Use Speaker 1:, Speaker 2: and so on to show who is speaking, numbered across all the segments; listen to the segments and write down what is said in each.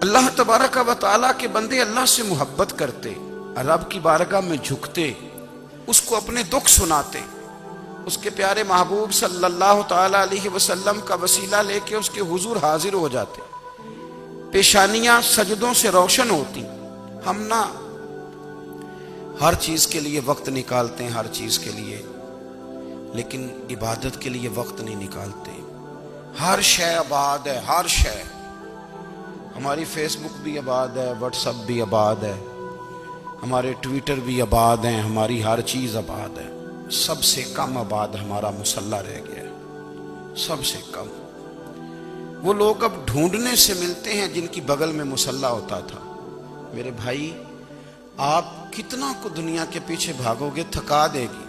Speaker 1: اللہ تبارک و تعالیٰ کے بندے اللہ سے محبت کرتے، رب کی بارگاہ میں جھکتے، اس کو اپنے دکھ سناتے، اس کے پیارے محبوب صلی اللہ تعالیٰ علیہ وسلم کا وسیلہ لے کے اس کے حضور حاضر ہو جاتے، پیشانیاں سجدوں سے روشن ہوتی۔ ہم نہ ہر چیز کے لیے وقت نکالتے ہیں، ہر چیز کے لیے، لیکن عبادت کے لیے وقت نہیں نکالتے۔ ہر شے آباد ہے، ہر شے، ہماری فیس بک بھی آباد ہے، واٹس ایپ بھی آباد ہے، ہمارے ٹویٹر بھی آباد ہیں، ہماری ہر چیز آباد ہے۔ سب سے کم آباد ہمارا مصلی رہ گیا ہے، سب سے کم۔ وہ لوگ اب ڈھونڈنے سے ملتے ہیں جن کی بغل میں مصلی ہوتا تھا۔ میرے بھائی، آپ کتنا کو دنیا کے پیچھے بھاگو گے تھکا دے گی،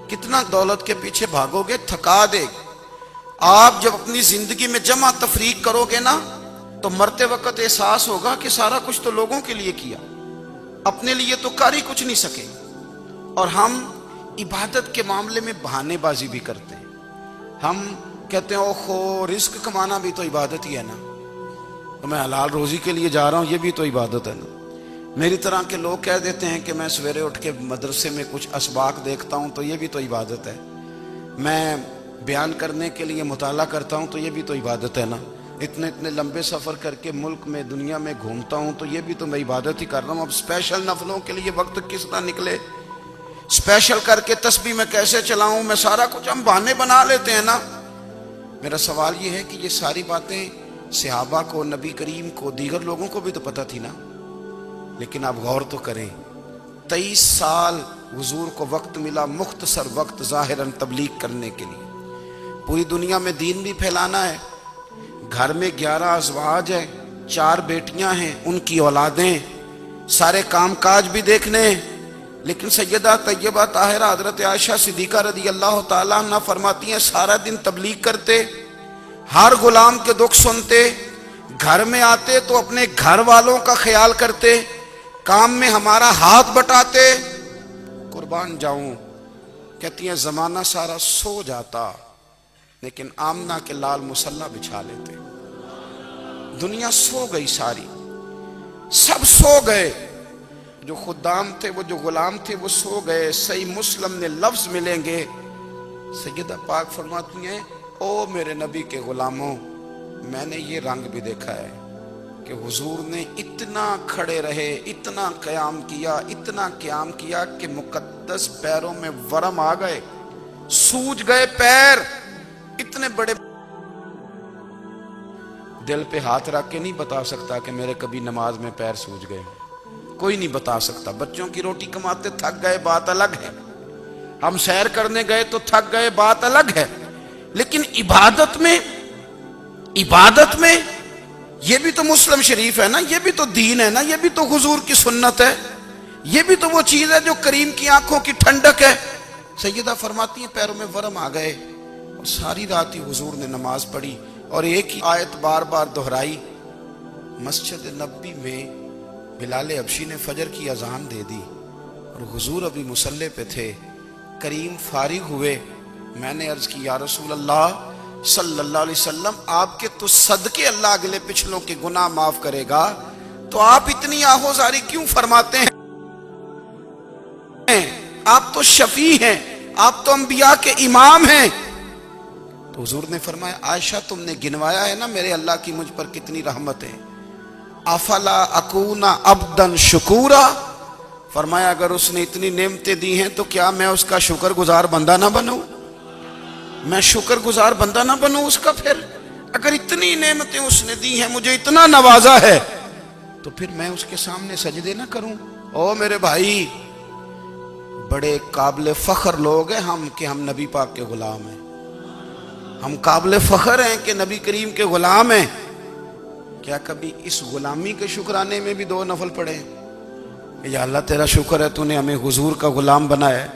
Speaker 1: کتنا دولت کے پیچھے بھاگو گے تھکا دے گی۔ آپ جب اپنی زندگی میں جمع تفریق کرو گے نا تو مرتے وقت احساس ہوگا کہ سارا کچھ تو لوگوں کے لیے کیا، اپنے لیے تو کر ہی کچھ نہیں سکے۔ اور ہم عبادت کے معاملے میں بہانے بازی بھی کرتے ہیں۔ ہم کہتے ہیں اوہو رزق کمانا بھی تو عبادت ہی ہے نا، تو میں حلال روزی کے لیے جا رہا ہوں، یہ بھی تو عبادت ہے نا۔ میری طرح کے لوگ کہہ دیتے ہیں کہ میں سویرے اٹھ کے مدرسے میں کچھ اسباق دیکھتا ہوں تو یہ بھی تو عبادت ہے، میں بیان کرنے کے لیے مطالعہ کرتا ہوں تو یہ بھی تو عبادت ہے نا، اتنے لمبے سفر کر کے ملک میں دنیا میں گھومتا ہوں تو یہ بھی تو میں عبادت ہی کر رہا ہوں۔ اب اسپیشل نفلوں کے لیے وقت کس طرح نکلے، اسپیشل کر کے تسبیح میں کیسے چلاؤں، میں سارا کچھ ہم بہانے بنا لیتے ہیں نا۔ میرا سوال یہ ہے کہ یہ ساری باتیں صحابہ کو، نبی کریم کو، دیگر لوگوں کو بھی تو پتہ تھی نا، لیکن آپ غور تو کریں، 23 سال حضور کو وقت ملا، مختصر وقت ظاہراً تبلیغ کرنے کے لیے، پوری دنیا میں دین بھی پھیلانا ہے۔ گھر میں 11 ازواج ہیں، 4 بیٹیاں ہیں، ان کی اولادیں، سارے کام کاج بھی دیکھنے ہیں، لیکن سیدہ طیبہ طاہرہ حضرت عائشہ صدیقہ رضی اللہ تعالیٰ عنہ فرماتی ہیں سارا دن تبلیغ کرتے، ہر غلام کے دکھ سنتے، گھر میں آتے تو اپنے گھر والوں کا خیال کرتے، کام میں ہمارا ہاتھ بٹاتے۔ قربان جاؤں، کہتی ہیں زمانہ سارا سو جاتا لیکن آمنہ کے لال مصلی بچھا لیتے۔ دنیا سو گئی، ساری سب سو گئے، جو خدام تھے، وہ جو غلام تھے، وہ سو گئے۔ صحیح مسلم میں لفظ ملیں گے، سیدہ پاک فرماتی ہیں او میرے نبی کے غلاموں، میں نے یہ رنگ بھی دیکھا ہے کہ حضور نے اتنا کھڑے رہے، اتنا قیام کیا، اتنا قیام کیا کہ مقدس پیروں میں ورم آ گئے، سوج گئے پیر، اتنے بڑے۔ دل پہ ہاتھ رکھ کے نہیں بتا سکتا کہ میرے کبھی نماز میں پیر سوج گئے، کوئی نہیں بتا سکتا۔ بچوں کی روٹی کماتے تھک گئے، بات الگ ہے، ہم سیر کرنے گئے تو تھک گئے، بات الگ ہے، لیکن عبادت میں یہ بھی تو مسلم شریف ہے نا، یہ بھی تو دین ہے نا، یہ بھی تو حضور کی سنت ہے، یہ بھی تو وہ چیز ہے جو کریم کی آنکھوں کی ٹھنڈک ہے۔ سیدہ فرماتی ہیں پیروں میں ورم آ گئے، اور ساری رات ہی حضور نے نماز پڑھی اور ایک ہی آیت بار بار دہرائی۔ مسجد نبوی میں بلال حبشی نے فجر کی اذان دے دی اور حضور ابھی مصلی پہ تھے، کریم فارغ ہوئے، میں نے عرض کی یا رسول اللہ صلی اللہ علیہ وسلم، آپ کے تو صدقے اللہ اگلے پچھلوں کے گناہ معاف کرے گا، تو آپ اتنی آہوزاری کیوں فرماتے ہیں؟ آپ تو شفیع ہیں، آپ تو انبیاء کے امام ہیں۔ تو حضور نے فرمایا عائشہ تم نے گنوایا ہے نا میرے اللہ کی مجھ پر کتنی رحمت ہے، افلا اکون عبدا شکورا، فرمایا اگر اس نے اتنی نعمتیں دی ہیں تو کیا میں اس کا شکر گزار بندہ نہ بنوں، میں شکر گزار بندہ نہ بنوں اس کا؟ پھر اگر اتنی نعمتیں اس نے دی ہیں، مجھے اتنا نوازا ہے، تو پھر میں اس کے سامنے سجدے نہ کروں؟ او میرے بھائی، بڑے قابل فخر لوگ ہیں ہم کہ ہم نبی پاک کے غلام ہیں، ہم قابل فخر ہیں کہ نبی کریم کے غلام ہیں۔ کیا کبھی اس غلامی کے شکرانے میں بھی 2 نفل پڑھے کہ یا اللہ تیرا شکر ہے تو نے ہمیں حضور کا غلام بنایا ہے؟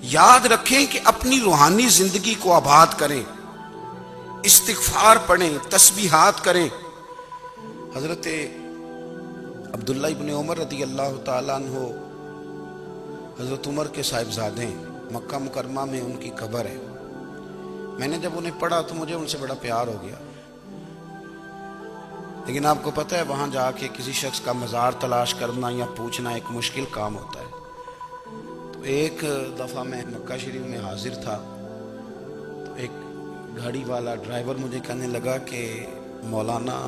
Speaker 1: یاد رکھیں کہ اپنی روحانی زندگی کو آباد کریں، استغفار پڑھیں، تسبیحات کریں۔ حضرت عبداللہ ابن عمر رضی اللہ تعالیٰ عنہ حضرت عمر کے صاحبزادے، مکہ مکرمہ میں ان کی قبر ہے۔ میں نے جب انہیں پڑھا تو مجھے ان سے بڑا پیار ہو گیا۔ لیکن آپ کو پتہ ہے وہاں جا کے کسی شخص کا مزار تلاش کرنا یا پوچھنا ایک مشکل کام ہوتا ہے۔ تو ایک دفعہ میں مکہ شریف میں حاضر تھا، تو ایک گاڑی والا ڈرائیور مجھے کہنے لگا کہ مولانا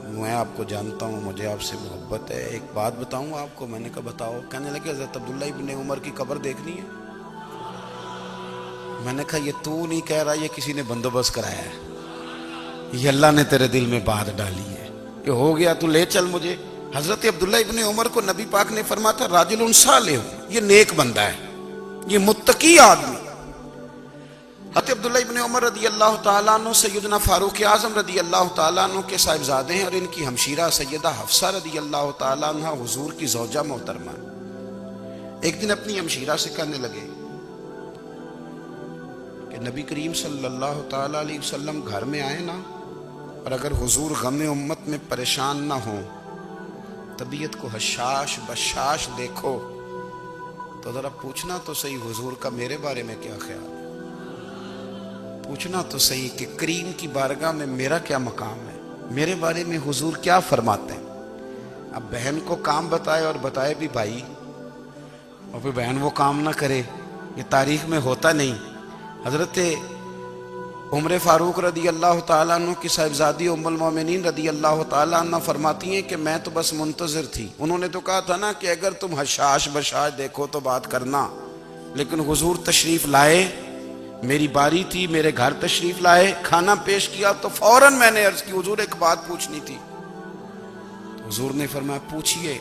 Speaker 1: میں آپ کو جانتا ہوں، مجھے آپ سے محبت ہے، ایک بات بتاؤں آپ کو۔ میں نے کہا بتاؤ۔ کہنے لگے حضرت عبداللہ ابن عمر کی قبر دیکھنی ہے۔ میں نے کہا یہ تو نہیں کہہ رہا، یہ کسی نے بندوبست کرایا ہے، یہ اللہ نے تیرے دل میں بات ڈالی ہے کہ ہو گیا تو لے چل مجھے۔ حضرت عبداللہ ابن عمر کو نبی پاک نے فرمایا تھا راجل صالح، یہ نیک بندہ ہے، یہ متقی آدمی۔ حضرت عبداللہ ابن عمر رضی اللہ تعالیٰ عنہ سیدنا فاروق اعظم رضی اللہ تعالیٰ عنہ کے صاحبزادے ہیں، اور ان کی ہمشیرہ سیدہ حفصہ رضی اللہ تعالیٰ عنہ حضور کی زوجہ محترمہ۔ ایک دن اپنی ہمشیرہ سے کہنے لگے کہ نبی کریم صلی اللہ تعالیٰ علیہ وسلم گھر میں آئے نا، اور اگر حضور غم امت میں پریشان نہ ہوں، طبیعت کو حشاش بشاش دیکھو، تو ذرا پوچھنا تو صحیح حضور کا میرے بارے میں کیا خیال ہے، پوچھنا تو صحیح کہ کریم کی بارگاہ میں میرا کیا مقام ہے، میرے بارے میں حضور کیا فرماتے ہیں۔ اب بہن کو کام بتائے، اور بتائے بھی بھائی، اور پھر بہن وہ کام نہ کرے، یہ تاریخ میں ہوتا نہیں۔ حضرت عمر فاروق رضی اللہ تعالیٰ عنہ کی صاحبزادی ام المومنین رضی اللہ تعالیٰ عنہ فرماتی ہیں کہ میں تو بس منتظر تھی۔ انہوں نے تو کہا تھا نا کہ اگر تم حشاش بشاش دیکھو تو بات کرنا، لیکن حضور تشریف لائے، میری باری تھی، میرے گھر تشریف لائے، کھانا پیش کیا تو فوراً میں نے عرض کی حضور ایک بات پوچھنی تھی۔ تو حضور نے فرمایا پوچھئے۔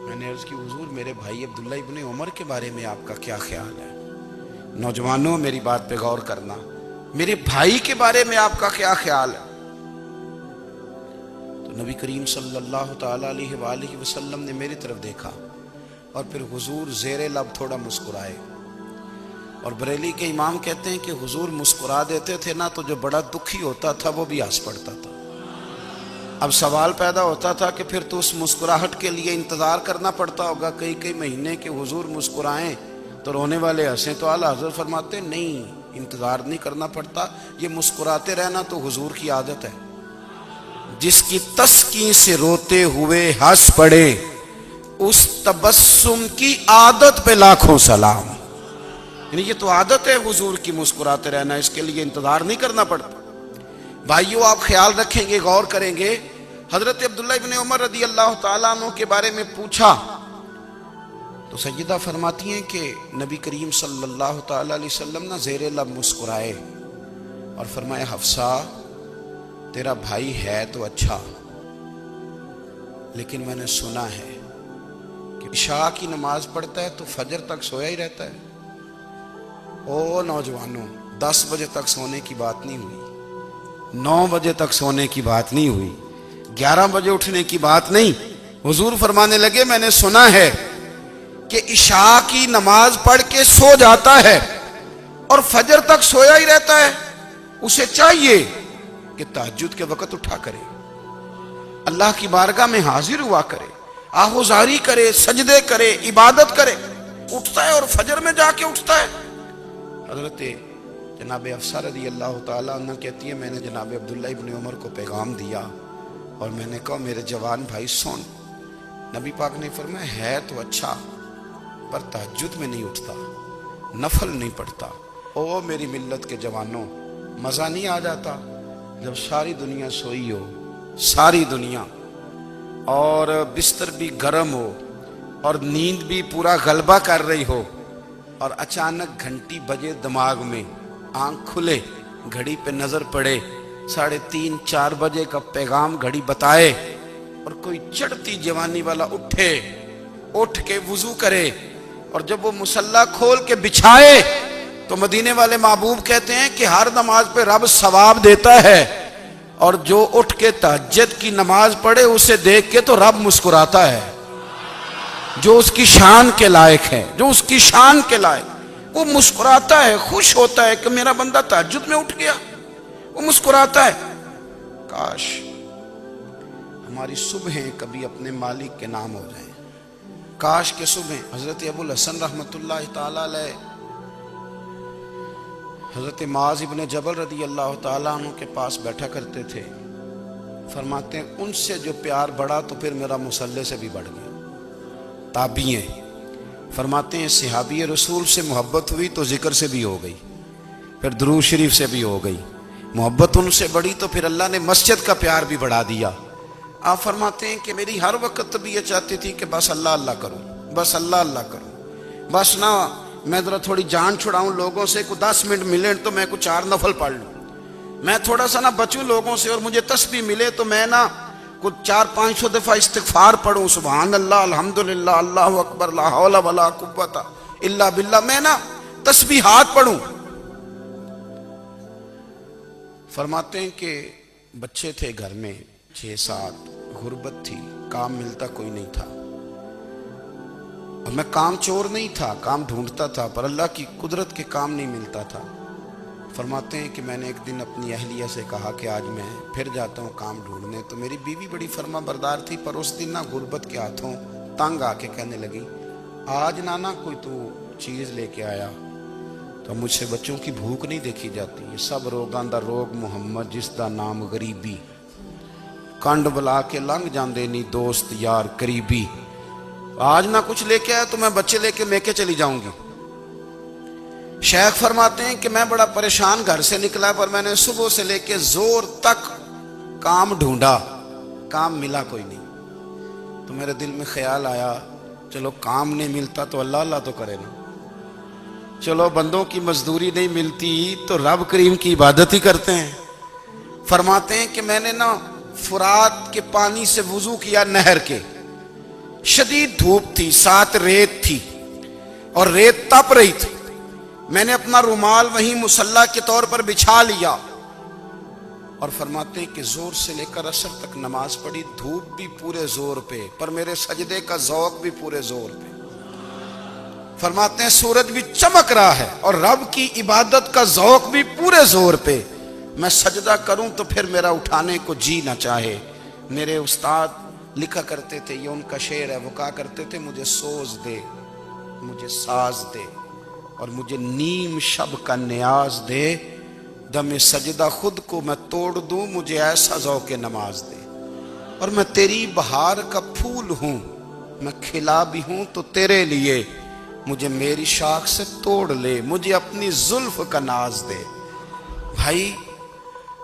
Speaker 1: میں نے عرض کی حضور میرے بھائی عبداللہ ابن عمر کے بارے میں آپ کا کیا خیال ہے؟ نوجوانوں میری بات پہ غور کرنا، میرے بھائی کے بارے میں آپ کا کیا خیال ہے؟ تو نبی کریم صلی اللہ تعالیٰ علیہ وآلہ وسلم نے میری طرف دیکھا، اور پھر حضور زیر لب تھوڑا مسکرائے، اور بریلی کے امام کہتے ہیں کہ حضور مسکرا دیتے تھے نا تو جو بڑا دکھی ہوتا تھا وہ بھی ہنس پڑتا تھا۔ اب سوال پیدا ہوتا تھا کہ پھر تو اس مسکراہٹ کے لیے انتظار کرنا پڑتا ہوگا کئی مہینے کہ حضور مسکرائیں تو رونے والے ہنسیں، تو اعلیٰ حضرت فرماتے نہیں، انتظار نہیں کرنا پڑتا، یہ مسکراتے رہنا تو حضور کی عادت ہے۔ جس کی تسکین سے روتے ہوئے ہنس پڑے، اس تبسم کی عادت پہ لاکھوں سلام۔ یعنی یہ تو عادت ہے حضور کی مسکراتے رہنا، اس کے لیے انتظار نہیں کرنا پڑتا۔ بھائیو آپ خیال رکھیں گے، غور کریں گے، حضرت عبداللہ ابن عمر رضی اللہ تعالیٰ عنہ کے بارے میں پوچھا تو سیدہ فرماتی ہیں کہ نبی کریم صلی اللہ تعالیٰ علیہ وسلم نہ زیر لب مسکرائے اور فرمایا حفصہ تیرا بھائی ہے تو اچھا، لیکن میں نے سنا ہے کہ عشاء کی نماز پڑھتا ہے تو فجر تک سویا ہی رہتا ہے۔ او نوجوانوں، 10 بجے تک سونے کی بات نہیں ہوئی، 9 بجے تک سونے کی بات نہیں ہوئی، 11 بجے اٹھنے کی بات نہیں۔ حضور فرمانے لگے میں نے سنا ہے کہ عشاء کی نماز پڑھ کے سو جاتا ہے اور فجر تک سویا ہی رہتا ہے، اسے چاہیے کہ تہجد کے وقت اٹھا کرے، اللہ کی بارگاہ میں حاضر ہوا کرے، آہوزاری کرے، سجدے کرے، عبادت کرے، اٹھتا ہے اور فجر میں جا کے اٹھتا ہے۔ حضرت جناب حفصہ رضی اللہ تعالیٰ عنہ کہتی ہے میں نے جناب عبداللہ ابن عمر کو پیغام دیا اور میں نے کہا میرے جوان بھائی سن، نبی پاک نے فرمایا ہے تو اچھا پر تہجد میں نہیں اٹھتا، نفل نہیں پڑھتا۔ او میری ملت کے جوانوں، مزہ نہیں آ جاتا جب ساری دنیا سوئی ہو، ساری دنیا، اور بستر بھی گرم ہو اور نیند بھی پورا غلبہ کر رہی ہو، اور اچانک گھنٹی بجے دماغ میں، آنکھ کھلے، گھڑی پہ نظر پڑے، 3:30 4 بجے کا پیغام گھڑی بتائے، اور کوئی چڑھتی جوانی والا اٹھ کے وضو کرے، اور جب وہ مصلی کھول کے بچھائے تو مدینے والے محبوب کہتے ہیں کہ ہر نماز پہ رب ثواب دیتا ہے، اور جو اٹھ کے تہجد کی نماز پڑھے اسے دیکھ کے تو رب مسکراتا ہے، جو اس کی شان کے لائق ہے، جو اس کی شان کے لائق، وہ مسکراتا ہے، خوش ہوتا ہے کہ میرا بندہ تہجد میں اٹھ گیا، وہ مسکراتا ہے۔ کاش ہماری صبحیں کبھی اپنے مالک کے نام ہو جائیں، کاش کے صبح۔ حضرت ابو الحسن رحمۃ اللہ تعالیٰ علیہ حضرت معاذ ابن جبل رضی اللہ تعالیٰ عنہ کے پاس بیٹھا کرتے تھے، فرماتے ہیں ان سے جو پیار بڑھا تو پھر میرا مصلی سے بھی بڑھ گیا. تابعین فرماتے ہیں صحابی رسول سے محبت ہوئی تو ذکر سے بھی ہو گئی, پھر درود شریف سے بھی ہو گئی. محبت ان سے بڑھی تو پھر اللہ نے مسجد کا پیار بھی بڑھا دیا. آپ فرماتے ہیں کہ میری ہر وقت طبیعت چاہتی تھی کہ بس اللہ اللہ کروں, بس اللہ اللہ کروں, بس نہ میں ذرا تھوڑی جان چھڑاؤں لوگوں سے, کو 10 منٹ ملے تو میں کو 4 نفل پڑھ لوں, میں تھوڑا سا نہ بچوں لوگوں سے, اور مجھے تسبیح ملے تو میں نہ کچھ 400-500 دفعہ استغفار پڑھوں, سبحان اللہ الحمدللہ اللہ اکبر لا حول ولا قوت الا باللہ, میں نہ تسبیحات پڑھوں. فرماتے ہیں کہ بچے تھے گھر میں 6-7, غربت تھی, کام ملتا کوئی نہیں تھا, اور میں کام چور نہیں تھا, کام ڈھونڈتا تھا, پر اللہ کی قدرت کے کام نہیں ملتا تھا. فرماتے ہیں کہ میں نے ایک دن اپنی اہلیہ سے کہا کہ آج میں پھر جاتا ہوں کام ڈھونڈنے. تو میری بیوی بڑی فرما بردار تھی, پر اس دن نہ غربت کے ہاتھوں تنگ آ کے کہنے لگی آج نانا کوئی تو چیز لے کے آیا. تو مجھ سے بچوں کی بھوک نہیں دیکھی جاتی, یہ سب روگاں دا روگ محمد جس دا نام غریبی, کنڈ بلا کے لنگ جاندے نہیں دوست یار قریبی. آج نہ کچھ لے کے آیا تو میں بچے لے کے میکے چلی جاؤں گی. شیخ فرماتے ہیں کہ میں بڑا پریشان گھر سے نکلا, پر میں نے صبح سے لے کے زور تک کام ڈھونڈا, کام ملا کوئی نہیں. تو میرے دل میں خیال آیا چلو کام نہیں ملتا تو اللہ اللہ تو کرے نا, چلو بندوں کی مزدوری نہیں ملتی تو رب کریم کی عبادت ہی کرتے ہیں. فرماتے ہیں کہ میں نے نا فرات کے پانی سے وضو کیا, نہر کے, شدید دھوپ تھی, ساتھ ریت تھی اور ریت تپ رہی تھی. میں نے اپنا رومال وہیں مصلی کے طور پر بچھا لیا, اور فرماتے ہیں کہ زور سے لے کر عصر تک نماز پڑھی, دھوپ بھی پورے زور پہ, پر میرے سجدے کا ذوق بھی پورے زور پہ. فرماتے ہیں سورج بھی چمک رہا ہے اور رب کی عبادت کا ذوق بھی پورے زور پہ. میں سجدہ کروں تو پھر میرا اٹھانے کو جی نہ چاہے. میرے استاد لکھا کرتے تھے, یہ ان کا شعر ہے, وہ کہا کرتے تھے مجھے سوز دے, مجھے ساز دے, اور مجھے نیم شب کا نیاز دے, دم سجدہ خود کو میں توڑ دوں, مجھے ایسا ذوق نماز دے. اور میں تیری بہار کا پھول ہوں, میں کھلا بھی ہوں تو تیرے لیے, مجھے میری شاخ سے توڑ لے, مجھے اپنی زلف کا ناز دے. بھائی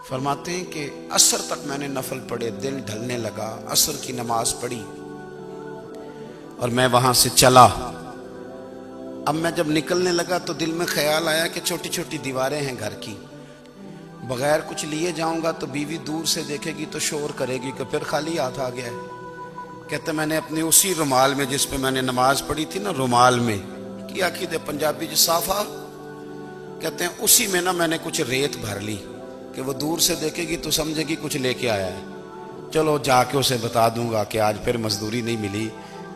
Speaker 1: فرماتے ہیں کہ عصر تک میں نے نفل پڑھے, دل ڈھلنے لگا, عصر کی نماز پڑھی اور میں وہاں سے چلا. اب میں جب نکلنے لگا تو دل میں خیال آیا کہ چھوٹی چھوٹی دیواریں ہیں گھر کی, بغیر کچھ لیے جاؤں گا تو بیوی دور سے دیکھے گی تو شور کرے گی کہ پھر خالی ہاتھ آ گیا ہے. کہتے میں نے اپنے اسی رومال میں جس پہ میں نے نماز پڑھی تھی نا, رومال میں کیا عقیدے پنجابی جو صافہ کہتے ہیں, اسی میں نا میں نے کچھ ریت بھر لی کہ وہ دور سے دیکھے گی تو سمجھے گی کچھ لے کے آیا ہے, چلو جا کے اسے بتا دوں گا کہ آج پھر مزدوری نہیں ملی.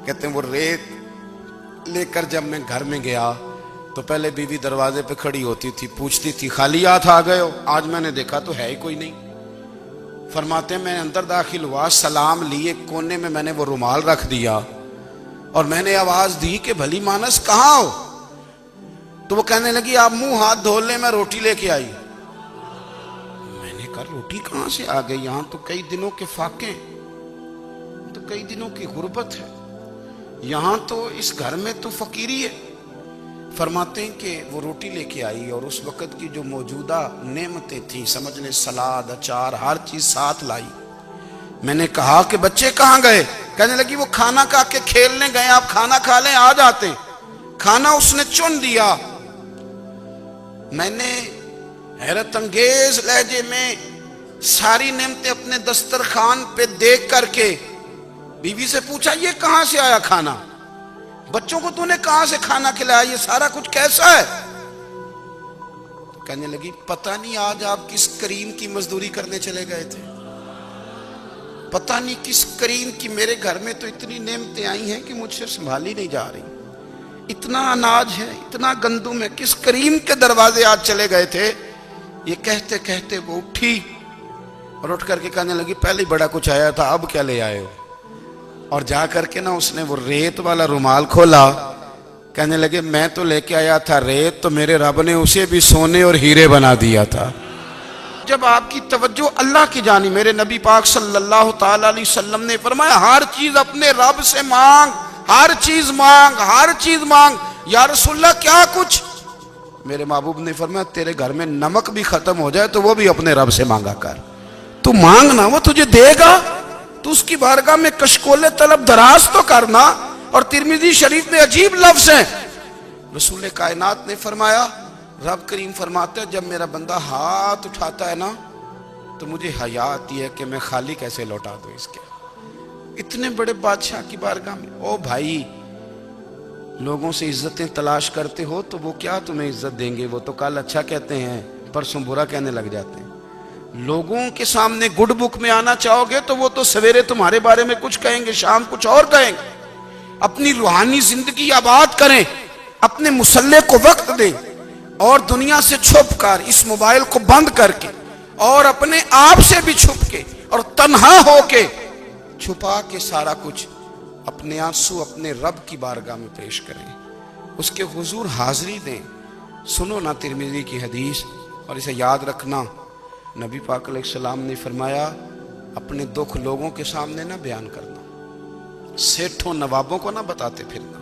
Speaker 1: کہتے ہیں وہ ریت لے کر جب میں گھر میں گیا تو پہلے بیوی دروازے پہ کھڑی ہوتی تھی, پوچھتی تھی خالی ہاتھ آ گئے ہو, آج میں نے دیکھا تو ہے ہی کوئی نہیں. فرماتے ہیں میں اندر داخل ہوا, سلام لیے, کونے میں نے وہ رومال رکھ دیا اور میں نے آواز دی کہ بھلی مانس کہاں ہو. تو وہ کہنے لگی آپ منہ ہاتھ دھو لیں, میں روٹی لے کے آئی. میں نے کہا روٹی کہاں سے آ گئی, یہاں تو کئی دنوں کے فاقے, تو کئی دنوں کی غربت ہے, یہاں تو اس گھر میں تو فقیری ہے. فرماتے ہیں کہ وہ روٹی لے کے آئی اور اس وقت کی جو موجودہ نعمتیں تھیں, سمجھ لیں سلاد اچار ہر چیز ساتھ لائی. میں نے کہا کہ بچے کہاں گئے, کہنے لگی وہ کھانا کھا کے کھیلنے گئے, آپ کھانا کھا لیں آ جاتے. کھانا اس نے چن دیا. میں نے حیرت انگیز لہجے میں ساری نعمتیں اپنے دسترخوان پہ دیکھ کر کے بیوی سے پوچھا یہ کہاں سے آیا کھانا, بچوں کو تو نے کہاں سے کھانا کھلایا, یہ سارا کچھ کیسا ہے. کہنے لگی پتہ نہیں آج آپ کس کریم کی مزدوری کرنے چلے گئے تھے, پتہ نہیں کس کریم کی, میرے گھر میں تو اتنی نعمتیں آئی ہیں کہ مجھ سے سنبھالی نہیں جا رہی, اتنا اناج ہے, اتنا گندم ہے, کس کریم کے دروازے آج چلے گئے تھے. یہ کہتے کہتے وہ اٹھی اور اٹھ کر کے کہنے لگی پہلے ہی بڑا کچھ آیا تھا, اب کیا لے آئے ہو. اور جا کر کے نا اس نے وہ ریت والا رومال کھولا, کہنے لگے میں تو لے کے آیا تھا ریت, تو میرے رب نے اسے بھی سونے اور ہیرے بنا دیا تھا. جب آپ کی توجہ اللہ کی جانب، میرے نبی پاک صلی اللہ تعالی علیہ وسلم نے فرمایا ہر چیز اپنے رب سے مانگ، ہر چیز مانگ، ہر چیز مانگ۔ یا رسول اللہ کیا کچھ؟ میرے محبوب نے فرمایا تیرے گھر میں نمک بھی ختم ہو جائے تو وہ بھی اپنے رب سے مانگا کر، تو مانگنا وہ تجھے دے گا، تو اس کی بارگاہ میں کشکول طلب دراز تو کرنا۔ اور ترمذی شریف میں عجیب لفظ ہیں، رسول کائنات نے فرمایا، رب کریم فرماتا ہے جب میرا بندہ ہاتھ اٹھاتا ہے نا تو مجھے حیا آتی ہے کہ میں خالی کیسے لوٹا دوں اس کے۔ اتنے بڑے بادشاہ کی بارگاہ میں، او بھائی لوگوں سے عزتیں تلاش کرتے ہو تو وہ کیا تمہیں عزت دیں گے؟ وہ تو کل اچھا کہتے ہیں پرسوں برا کہنے لگ جاتے ہیں۔ لوگوں کے سامنے گڈ بک میں آنا چاہو گے تو وہ تو سویرے تمہارے بارے میں کچھ کہیں گے، شام کچھ اور کہیں گے۔ اپنی روحانی زندگی آباد کریں، اپنے مسلح کو وقت دیں، اور دنیا سے چھپ کر اس موبائل کو بند کر کے اور اپنے آپ سے بھی چھپ کے اور تنہا ہو کے چھپا کے سارا کچھ اپنے آنسو اپنے رب کی بارگاہ میں پیش کریں، اس کے حضور حاضری دیں۔ سنو نا ترمذی کی حدیث، اور اسے یاد رکھنا، نبی پاک علیہ السلام نے فرمایا اپنے دکھ لوگوں کے سامنے نہ بیان کرنا، سیٹھوں نوابوں کو نہ بتاتے پھرنا،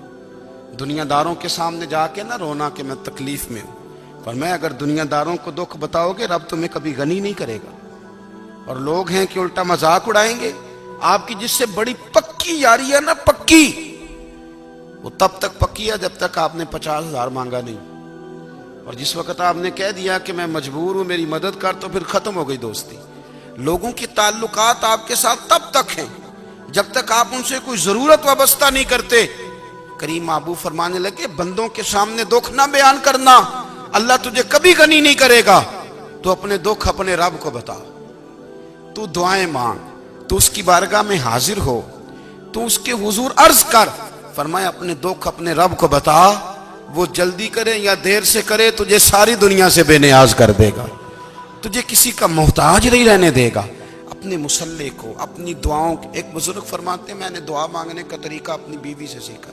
Speaker 1: دنیا داروں کے سامنے جا کے نہ رونا کہ میں تکلیف میں ہوں۔ پر میں اگر دنیا داروں کو دکھ بتاؤ گے رب تمہیں کبھی غنی نہیں کرے گا، اور لوگ ہیں کہ الٹا مذاق اڑائیں گے۔ آپ کی جس سے بڑی پکی یاری ہے نا، پکی، وہ تب تک پکی ہے جب تک آپ نے 50,000 مانگا نہیں، اور جس وقت آپ نے کہہ دیا کہ میں مجبور ہوں میری مدد کر تو پھر ختم ہو گئی دوستی۔ لوگوں کے تعلقات آپ کے ساتھ تب تک ہیں جب تک آپ ان سے کوئی ضرورت وابستہ نہیں کرتے۔ کریم محبوب فرمانے لگے بندوں کے سامنے دکھ نہ بیان کرنا، اللہ تجھے کبھی غنی نہیں کرے گا، تو اپنے دکھ اپنے رب کو بتا، تو دعائیں مانگ، تو اس کی بارگاہ میں حاضر ہو، تو اس کے حضور عرض کر۔ فرمایا اپنے دکھ اپنے رب کو بتا، وہ جلدی کرے یا دیر سے کرے تجھے ساری دنیا سے بے نیاز کر دے گا، تجھے کسی کا محتاج نہیں رہنے دے گا۔ اپنے مسلح کو، اپنی دعاؤں، ایک بزرگ فرماتے ہیں میں نے دعا مانگنے کا طریقہ اپنی بیوی سے سیکھا۔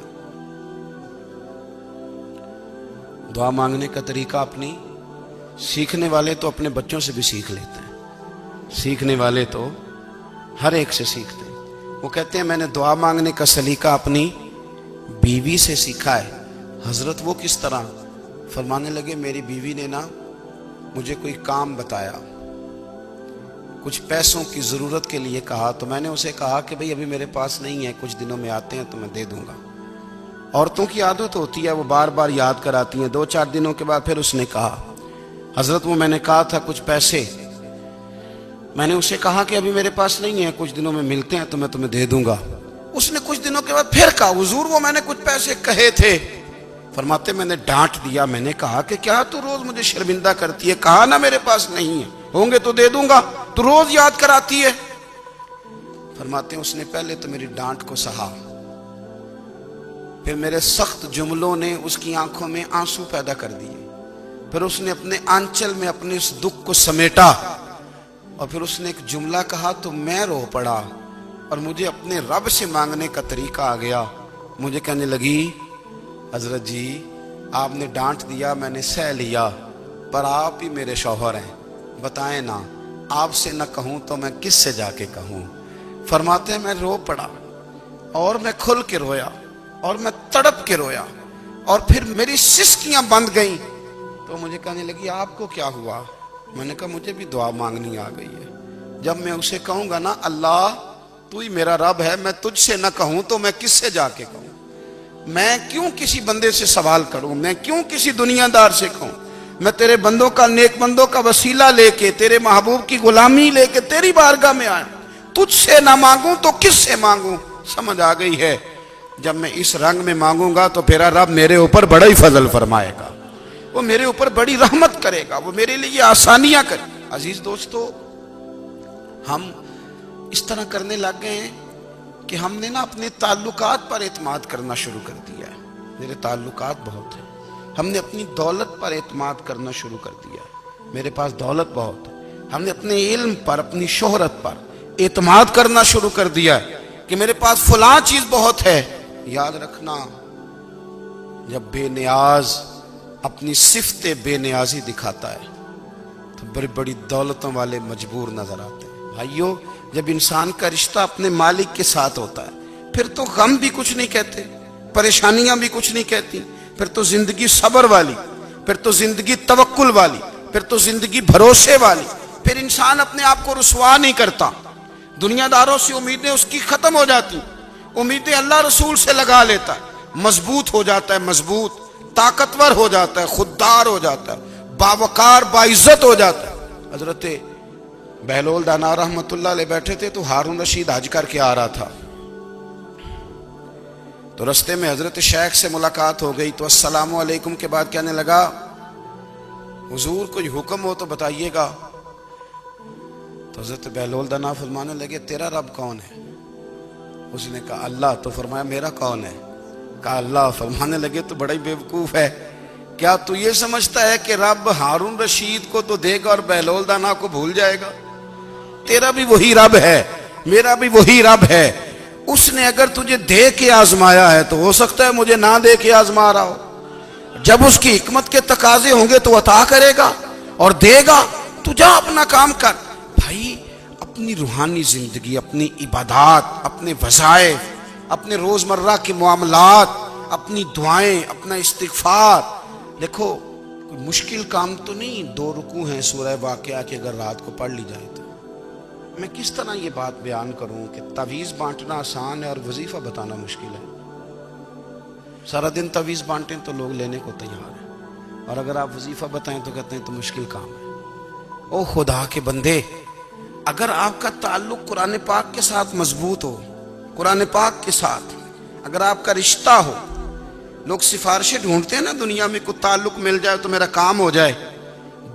Speaker 1: دعا مانگنے کا طریقہ اپنی، سیکھنے والے تو اپنے بچوں سے بھی سیکھ لیتے ہیں، سیکھنے والے تو ہر ایک سے سیکھتے ہیں۔ وہ کہتے ہیں میں نے دعا مانگنے کا سلیقہ اپنی بیوی سے سیکھا ہے۔ حضرت وہ کس طرح؟ فرمانے لگے میری بیوی نے نا مجھے کوئی کام بتایا، کچھ پیسوں کی ضرورت کے لیے کہا، تو میں نے اسے کہا کہ بھئی ابھی میرے پاس نہیں ہے، کچھ دنوں میں آتے ہیں تو میں دے دوں گا۔ عورتوں کی عادت ہوتی ہے وہ بار بار یاد کراتی ہیں، 2-4 دنوں کے بعد پھر اس نے کہا حضرت وہ میں نے کہا تھا کچھ پیسے، میں نے اسے کہا کہ ابھی میرے پاس نہیں ہے، کچھ دنوں میں ملتے ہیں تو میں تمہیں دے دوں گا۔ اس نے کچھ دنوں کے بعد پھر کہا حضور وہ میں نے کچھ پیسے کہے تھے۔ فرماتے میں نے ڈانٹ دیا، میں نے کہا کہ کیا تو روز مجھے شرمندہ کرتی ہے، کہا نا میرے پاس نہیں ہے، ہوں گے تو دے دوں گا، تو روز یاد کراتی ہے۔ فرماتے ہیں اس نے پہلے تو میری ڈانٹ کو سہا، پھر میرے سخت جملوں نے اس کی آنکھوں میں آنسو پیدا کر دیے، پھر اس نے اپنے آنچل میں اپنے اس دکھ کو سمیٹا، اور پھر اس نے ایک جملہ کہا تو میں رو پڑا، اور مجھے اپنے رب سے مانگنے کا طریقہ آ گیا۔ مجھے کہنے لگی حضرت جی آپ نے ڈانٹ دیا میں نے سہ لیا، پر آپ ہی میرے شوہر ہیں، بتائیں نا آپ سے نہ کہوں تو میں کس سے جا کے کہوں۔ فرماتے ہیں میں رو پڑا، اور میں کھل کے رویا، اور میں تڑپ کے رویا، اور پھر میری سسکیاں بند گئیں۔ تو مجھے کہنے لگی آپ کو کیا ہوا؟ میں نے کہا مجھے بھی دعا مانگنی آ گئی ہے، جب میں اسے کہوں گا نا اللہ تو ہی میرا رب ہے، میں تجھ سے نہ کہوں تو میں کس سے جا کے کہوں؟ میں کیوں کسی بندے سے سوال کروں؟ میں کیوں کسی دنیا دار سے کہوں؟ میں تیرے بندوں کا، نیک بندوں کا وسیلہ لے کے، تیرے محبوب کی غلامی لے کے تیری بارگاہ میں آیا، تجھ سے نہ مانگوں تو کس سے مانگوں؟ سمجھ آ گئی ہے جب میں اس رنگ میں مانگوں گا تو پھر رب میرے اوپر بڑا ہی فضل فرمائے گا، وہ میرے اوپر بڑی رحمت کرے گا، وہ میرے لیے آسانیاں کرے۔ عزیز دوستو ہم اس طرح کرنے لگ گئے ہیں کہ ہم نے نا اپنے تعلقات پر اعتماد کرنا شروع کر دیا ہے۔ میرے تعلقات بہت ہیں، ہم نے اپنی دولت پر اعتماد کرنا شروع کر دیا ہے، میرے پاس دولت بہت ہے۔ ہم نے اپنے علم پر، اپنی شہرت پر اعتماد کرنا شروع کر دیا ہے کہ میرے پاس فلاں چیز بہت ہے۔ یاد رکھنا جب بے نیاز اپنی صفت بے نیازی دکھاتا ہے تو بڑی بڑی دولتوں والے مجبور نظر آتے ہیں۔ بھائیو، جب انسان کا رشتہ اپنے مالک کے ساتھ ہوتا ہے پھر تو غم بھی کچھ نہیں کہتے، پریشانیاں بھی کچھ نہیں کہتی، پھر تو زندگی صبر والی، پھر تو زندگی توکل والی، پھر تو زندگی بھروسے والی۔ پھر انسان اپنے آپ کو رسوا نہیں کرتا، دنیا داروں سے امیدیں اس کی ختم ہو جاتی، امیدیں اللہ رسول سے لگا لیتا ہے، مضبوط ہو جاتا ہے، مضبوط، طاقتور ہو جاتا ہے، خوددار ہو جاتا ہے، باوقار باعزت ہو جاتا ہے۔ حضرت بہلول دانا رحمت اللہ علیہ بیٹھے تھے تو ہارون رشید حج کر کے آ رہا تھا، تو رستے میں حضرت شیخ سے ملاقات ہو گئی، تو السلام علیکم کے بعد کہنے لگا حضور کوئی حکم ہو تو بتائیے گا۔ تو حضرت بہلول دانا فرمانے لگے تیرا رب کون ہے؟ اس نے کہا اللہ۔ تو فرمایا میرا کون ہے؟ کہا اللہ۔ فرمانے لگے تو بڑا ہی بیوقوف ہے، کیا تو یہ سمجھتا ہے کہ رب ہارون رشید کو تو دے گا اور بہلول دانا کو بھول جائے گا؟ تیرا بھی وہی رب ہے، میرا بھی وہی رب ہے۔ اس نے اگر تجھے دے کے آزمایا ہے تو ہو سکتا ہے مجھے نہ دے کے آزما رہا ہو۔ جب اس کی حکمت کے تقاضے ہوں گے تو عطا کرے گا اور دے گا، تو جا اپنا کام کر۔ بھائی، اپنی روحانی زندگی، اپنی عبادات، اپنے وظائف، اپنے روزمرہ کے معاملات، اپنی دعائیں، اپنا استغفار، دیکھو کوئی مشکل کام تو نہیں 2 رکوع ہیں سورہ واقعہ کہ اگر رات کو پڑھ لی جائے تو۔ میں کس طرح یہ بات بیان کروں کہ تعویذ بانٹنا آسان ہے اور وظیفہ بتانا مشکل ہے؟ سارا دن تعویذ بانٹیں تو لوگ لینے کو تیار ہیں، اور اگر آپ وظیفہ بتائیں تو کہتے ہیں تو مشکل کام ہے۔ او خدا کے بندے، اگر آپ کا تعلق قرآن پاک کے ساتھ مضبوط ہو، قرآن پاک کے ساتھ اگر آپ کا رشتہ ہو، لوگ سفارشیں ڈھونڈتے ہیں نا دنیا میں، کوئی تعلق مل جائے تو میرا کام ہو جائے۔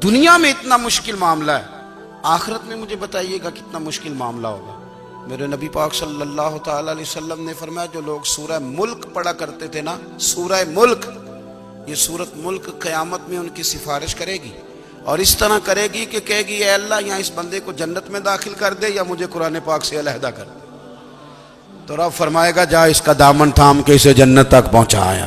Speaker 1: دنیا میں اتنا مشکل معاملہ ہے، آخرت میں مجھے بتائیے گا کتنا مشکل معاملہ ہوگا۔ میرے نبی پاک صلی اللہ تعالی علیہ وسلم نے فرمایا جو لوگ سورہ ملک پڑھا کرتے تھے نا، سورہ ملک، یہ سورت ملک قیامت میں ان کی سفارش کرے گی، اور اس طرح کرے گی کہ کہے گی اے اللہ یہاں اس بندے کو جنت میں داخل کر دے یا مجھے قرآن پاک سے علیحدہ کر دے۔ تو رب فرمائے گا جا اس کا دامن تھام کے اسے جنت تک پہنچایا۔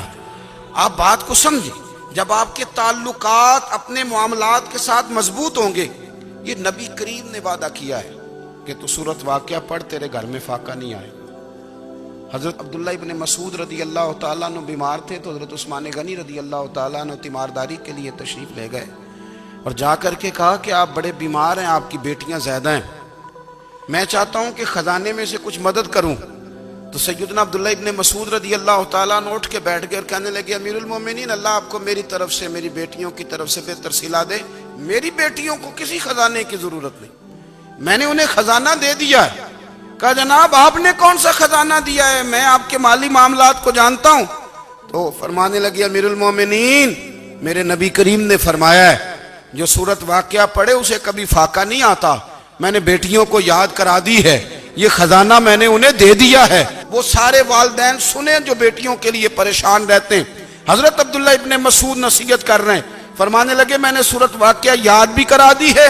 Speaker 1: آپ بات کو سمجھیں، جب آپ کے تعلقات اپنے معاملات کے ساتھ مضبوط ہوں گے، یہ نبی کریم نے وعدہ کیا ہے کہ تو سورت واقعہ پڑھ تیرے گھر میں فاقہ نہیں آئے گا۔ حضرت عبداللہ ابن مسعود رضی اللہ تعالیٰ عنہ بیمار تھے تو حضرت عثمان غنی رضی اللہ تعالیٰ عنہ تیمارداری کے لیے تشریف لے گئے اور جا کر کے کہا کہ آپ بڑے بیمار ہیں، آپ کی بیٹیاں زیادہ ہیں، میں چاہتا ہوں کہ خزانے میں سے کچھ مدد کروں۔ تو سیدنا عبداللہ ابن مسعود رضی اللہ تعالیٰ عنہ اٹھ کے بیٹھ گئے اور کہنے لگے امیر المومنین، اللہ آپ کو میری طرف سے، میری بیٹیوں کی طرف سے بہتر صلہ دے، میری بیٹیوں کو کسی خزانے کی ضرورت نہیں، میں نے انہیں خزانہ دے دیا ہے۔ کہا جناب آپ نے کون سا خزانہ دیا ہے؟ میں آپ کے مالی معاملات کو جانتا ہوں۔ تو فرمانے لگے امیر المومنین، میرے نبی کریم نے فرمایا ہے جو سورت واقعہ پڑھے اسے کبھی فاقہ نہیں آتا، میں نے بیٹیوں کو یاد کرا دی ہے، یہ خزانہ میں نے انہیں دے دیا ہے۔ وہ سارے والدین سنیں جو بیٹیوں کے لیے پریشان رہتے ہیں۔ حضرت عبداللہ ابن مسعود نصیحت کر رہے ہیں، فرمانے لگے میں نے سورت واقعہ یاد بھی کرا دی ہے،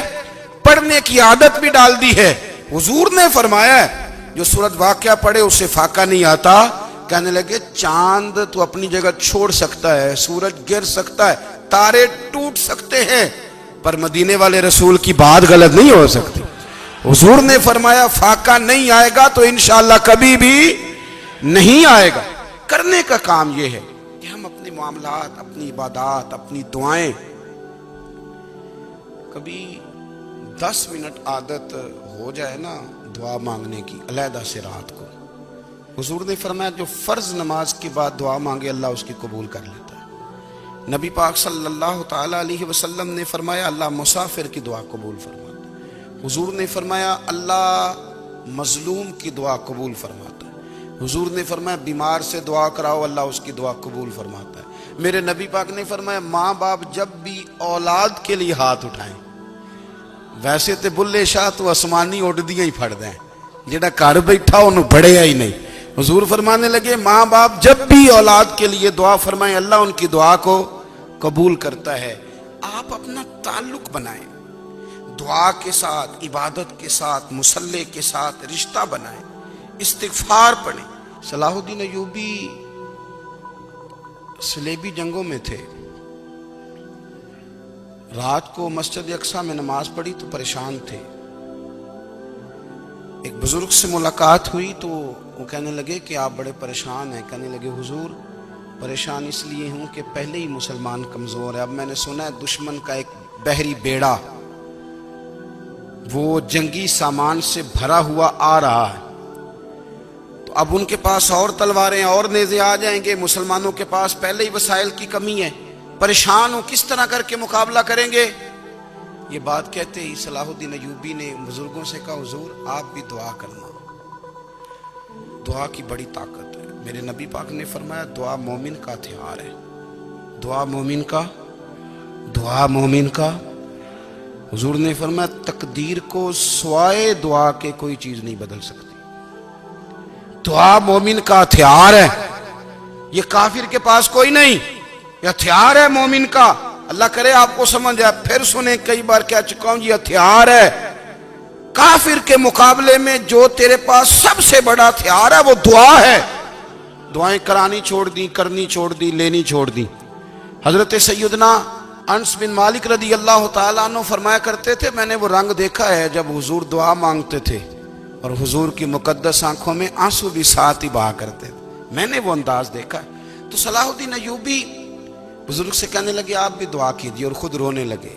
Speaker 1: پڑھنے کی عادت بھی ڈال دی ہے۔ حضور نے فرمایا ہے جو سورت واقعہ پڑھے اسے فاقہ نہیں آتا۔ کہنے لگے چاند تو اپنی جگہ چھوڑ سکتا ہے، سورج گر سکتا ہے، تارے ٹوٹ سکتے ہیں، پر مدینے والے رسول کی بات غلط نہیں ہو سکتی۔ حضور نے فرمایا فاقہ نہیں آئے گا تو انشاءاللہ کبھی بھی نہیں آئے گا۔ کرنے کا کام یہ ہے کہ ہم اپنے معاملات، اپنی عبادات، اپنی دعائیں، کبھی 10 منٹ عادت ہو جائے نا دعا مانگنے کی علیحدہ سے رات کو۔ حضور نے فرمایا جو فرض نماز کے بعد دعا مانگے اللہ اس کی قبول کر لیتا ہے۔ نبی پاک صلی اللہ تعالی علیہ وسلم نے فرمایا اللہ مسافر کی دعا قبول فرماتا ہے۔ حضور نے فرمایا اللہ مظلوم کی دعا قبول فرماتا ہے۔ حضور نے فرمایا بیمار سے دعا کراؤ اللہ اس کی دعا قبول فرماتا ہے۔ میرے نبی پاک نے فرمایا ماں باپ جب بھی اولاد کے لیے ہاتھ اٹھائیں، ویسے تے بلے شاہ تو آسمانی اڈدیاں ہی پھڑ دیں، جڑا گھر بیٹھا انہوں بڑھیا ہی نہیں۔ حضور فرمانے لگے ماں باپ جب بھی اولاد کے لیے دعا فرمائیں اللہ ان کی دعا کو قبول کرتا ہے۔ آپ اپنا تعلق بنائیں، دعا کے ساتھ، عبادت کے ساتھ، مصلی کے ساتھ رشتہ بنائیں، استغفار پڑھیں۔ صلاح الدین ایوبی صلیبی جنگوں میں تھے، رات کو مسجد اقصی میں نماز پڑھی تو پریشان تھے. ایک بزرگ سے ملاقات ہوئی تو وہ کہنے لگے کہ آپ بڑے پریشان ہیں. کہنے لگے حضور پریشان اس لیے ہوں کہ پہلے ہی مسلمان کمزور ہے. اب میں نے سنا ہے دشمن کا ایک بحری بیڑا وہ جنگی سامان سے بھرا ہوا آ رہا ہے. تو اب ان کے پاس اور تلواریں اور نیزے آ جائیں گے. مسلمانوں کے پاس پہلے ہی وسائل کی کمی ہے. پریشان ہوں کس طرح کر کے مقابلہ کریں گے. یہ بات کہتے ہی صلاح الدین ایوبی نے بزرگوں سے کہا حضور آپ بھی دعا کرنا. دعا کی بڑی طاقت ہے. میرے نبی پاک نے فرمایا دعا مومن کا ہتھیار ہے. دعا مومن کا. حضور نے فرمایا تقدیر کو سوائے دعا کے کوئی چیز نہیں بدل سکتی. دعا مومن کا ہتھیار ہے. یہ کافر کے پاس کوئی نہیں. یہ ہتھیار ہے مومن کا. اللہ کرے آپ کو سمجھ آئے. پھر سنیں کئی بار کہہ چکا ہوں یہ ہتھیار ہے. کافر کے مقابلے میں جو تیرے پاس سب سے بڑا ہتھیار ہے وہ دعا ہے. دعائیں کرانی چھوڑ دی, کرنی چھوڑ دی, لینی چھوڑ دی. حضرت سیدنا انس بن مالک رضی اللہ تعالیٰ عنہ فرمایا کرتے تھے میں نے وہ رنگ دیکھا ہے جب حضور دعا مانگتے تھے اور حضور کی مقدس آنکھوں میں آنسو بھی ساتھ ہی بہا کرتے تھے. میں نے وہ انداز دیکھا ہے. تو صلاح الدین ایوبی بزرگ سے کہنے لگے آپ بھی دعا کیجیے, اور خود رونے لگے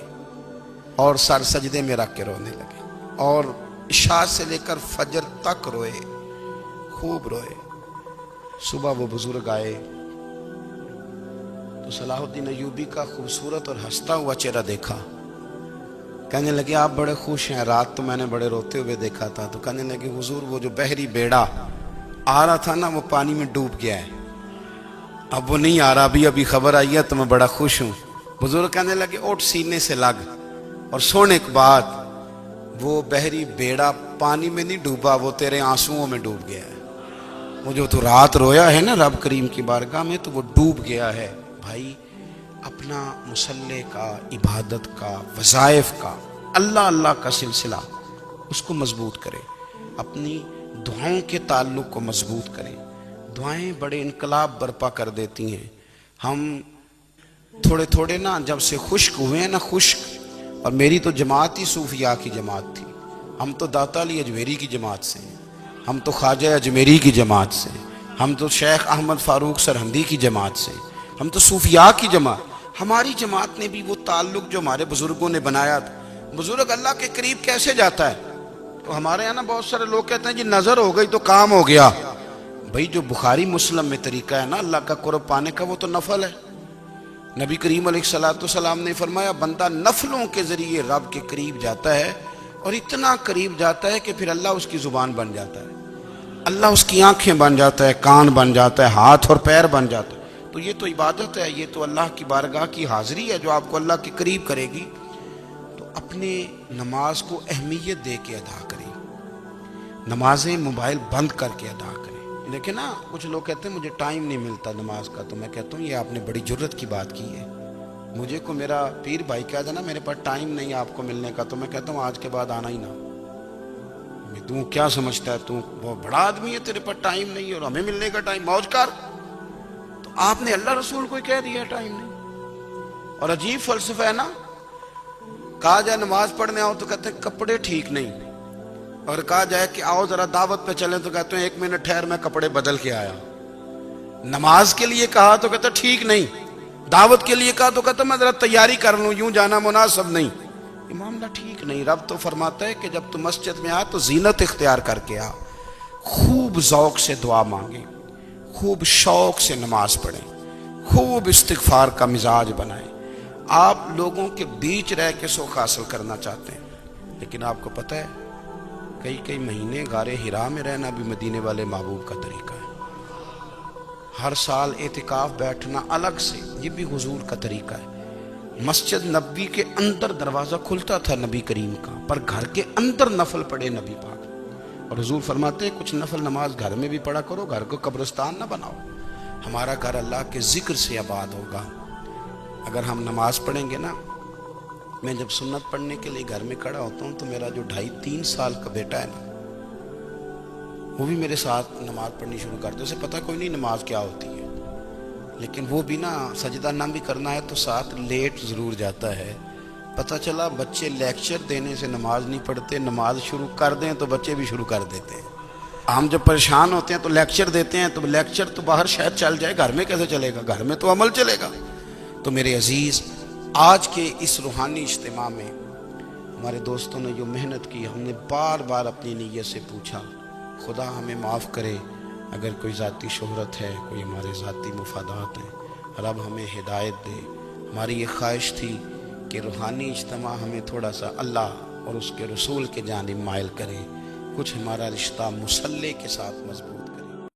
Speaker 1: اور سر سجدے میں رکھ کے رونے لگے اور عشاء سے لے کر فجر تک روئے, خوب روئے. صبح وہ بزرگ آئے تو صلاح الدین ایوبی کا خوبصورت اور ہنستا ہوا چہرہ دیکھا. کہنے لگے آپ بڑے خوش ہیں. رات تو میں نے بڑے روتے ہوئے دیکھا تھا. تو کہنے لگے حضور وہ جو بحری بیڑا آ رہا تھا نا وہ پانی میں ڈوب گیا ہے, اب وہ نہیں آ رہا. ابھی خبر آئی ہے تو میں بڑا خوش ہوں. بزرگ کہنے لگے اٹھ سینے سے لگ اور سونے کے بعد وہ بحری بیڑا پانی میں نہیں ڈوبا, وہ تیرے آنسوؤں میں ڈوب گیا ہے. وہ جو تو رات رویا ہے نا رب کریم کی بارگاہ میں تو وہ ڈوب گیا ہے. بھائی اپنا مصلے کا, عبادت کا, وظائف کا, اللہ کا سلسلہ اس کو مضبوط کرے. اپنی دعاؤں کے تعلق کو مضبوط کرے. دعائیں بڑے انقلاب برپا کر دیتی ہیں. ہم تھوڑے نا جب سے خشک ہوئے ہیں نا, خشک, اور میری تو جماعت ہی صوفیاء کی جماعت تھی. ہم تو داتا علی اجمیری کی جماعت سے ہیں, ہم تو خواجہ اجمیری کی جماعت سے, ہم تو شیخ احمد فاروق سرہندی کی جماعت سے, ہم تو صوفیاء کی جماعت. ہماری جماعت نے بھی وہ تعلق جو ہمارے بزرگوں نے بنایا تھا. بزرگ اللہ کے قریب کیسے جاتا ہے؟ تو ہمارے یہاں نا بہت سارے لوگ کہتے ہیں جی نظر ہو گئی تو کام ہو گیا. بھائی جو بخاری مسلم میں طریقہ ہے نا اللہ کا قرب پانے کا وہ تو نفل ہے. نبی کریم علیہ الصلوۃ والسلام نے فرمایا بندہ نفلوں کے ذریعے رب کے قریب جاتا ہے, اور اتنا قریب جاتا ہے کہ پھر اللہ اس کی زبان بن جاتا ہے, اللہ اس کی آنکھیں بن جاتا ہے, کان بن جاتا ہے, ہاتھ اور پیر بن جاتا ہے. تو یہ تو عبادت ہے, یہ تو اللہ کی بارگاہ کی حاضری ہے جو آپ کو اللہ کے قریب کرے گی. تو اپنے نماز کو اہمیت دے کے ادا کریں. نمازیں موبائل بند کر کے ادا کریں. لیکن نا کچھ لوگ کہتے ہیں مجھے ٹائم نہیں ملتا نماز کا. تو میں کہتا ہوں یہ آپ نے بڑی جرت کی بات کی ہے. مجھے کو میرا پیر بھائی کہا جائے نا میرے پاس ٹائم نہیں آپ کو ملنے کا, تو میں کہتا ہوں آج کے بعد آنا ہی نہ. تو کیا سمجھتا ہے تو بہت بڑا آدمی ہے, تیرے پاس ٹائم نہیں اور ہمیں ملنے کا ٹائم, موج کر. تو آپ نے اللہ رسول کو کہہ دیا ٹائم نہیں. اور عجیب فلسفہ ہے نا, کہا جائے نماز پڑھنے آؤ تو کہتے ہیں کپڑے ٹھیک نہیں, اور کہا جائے کہ آؤ ذرا دعوت پہ چلیں تو کہتے ہیں 1 منٹ ٹھہر میں کپڑے بدل کے آیا. نماز کے لیے کہا تو کہتے ٹھیک نہیں, دعوت کے لیے کہا تو کہتے میں ذرا تیاری کر لوں, یوں جانا مناسب نہیں. یہ معاملہ ٹھیک نہیں. رب تو فرماتا ہے کہ جب تم مسجد میں آ تو زینت اختیار کر کے آ, خوب ذوق سے دعا مانگیں, خوب شوق سے نماز پڑھیں, خوب استغفار کا مزاج بنائیں. آپ لوگوں کے بیچ رہ کے سوکھ حاصل کرنا چاہتے ہیں, لیکن آپ کو پتہ ہے کئی مہینے غار حرا میں رہنا بھی مدینے والے محبوب کا طریقہ ہے. ہر سال اعتکاف بیٹھنا الگ سے, یہ بھی حضور کا طریقہ ہے. مسجد نبوی کے اندر دروازہ کھلتا تھا نبی کریم کا, پر گھر کے اندر نفل پڑھے نبی پاک. اور حضور فرماتے ہیں کچھ نفل نماز گھر میں بھی پڑھا کرو, گھر کو قبرستان نہ بناؤ. ہمارا گھر اللہ کے ذکر سے آباد ہوگا. اگر ہم نماز پڑھیں گے نا, میں جب سنت پڑھنے کے لیے گھر میں کھڑا ہوتا ہوں تو میرا جو 2.5-3 سال کا بیٹا ہے نا, وہ بھی میرے ساتھ نماز پڑھنی شروع کر دے. اسے پتہ کوئی نہیں نماز کیا ہوتی ہے, لیکن وہ بھی نا سجدہ نہ بھی کرنا ہے تو ساتھ لیٹ ضرور جاتا ہے, پتہ چلا بچے لیکچر دینے سے نماز نہیں پڑھتے، نماز شروع کر دیں تو بچے بھی شروع کر دیتے ہیں۔ ہم جب پریشان ہوتے ہیں تو لیکچر دیتے ہیں، تو لیکچر تو باہر شاید چل جائے، گھر میں کیسے چلے گا؟ گھر میں تو عمل چلے گا۔ تو میرے عزیز، آج کے اس روحانی اجتماع میں ہمارے دوستوں نے جو محنت کی، ہم نے بار بار اپنی نیت سے پوچھا، خدا ہمیں معاف کرے اگر کوئی ذاتی شہرت ہے، کوئی ہمارے ذاتی مفادات ہیں، رب ہمیں ہدایت دے۔ ہماری یہ خواہش تھی کہ روحانی اجتماع ہمیں تھوڑا سا اللہ اور اس کے رسول کے جانب مائل کرے، کچھ ہمارا رشتہ مصلی کے ساتھ مضبوط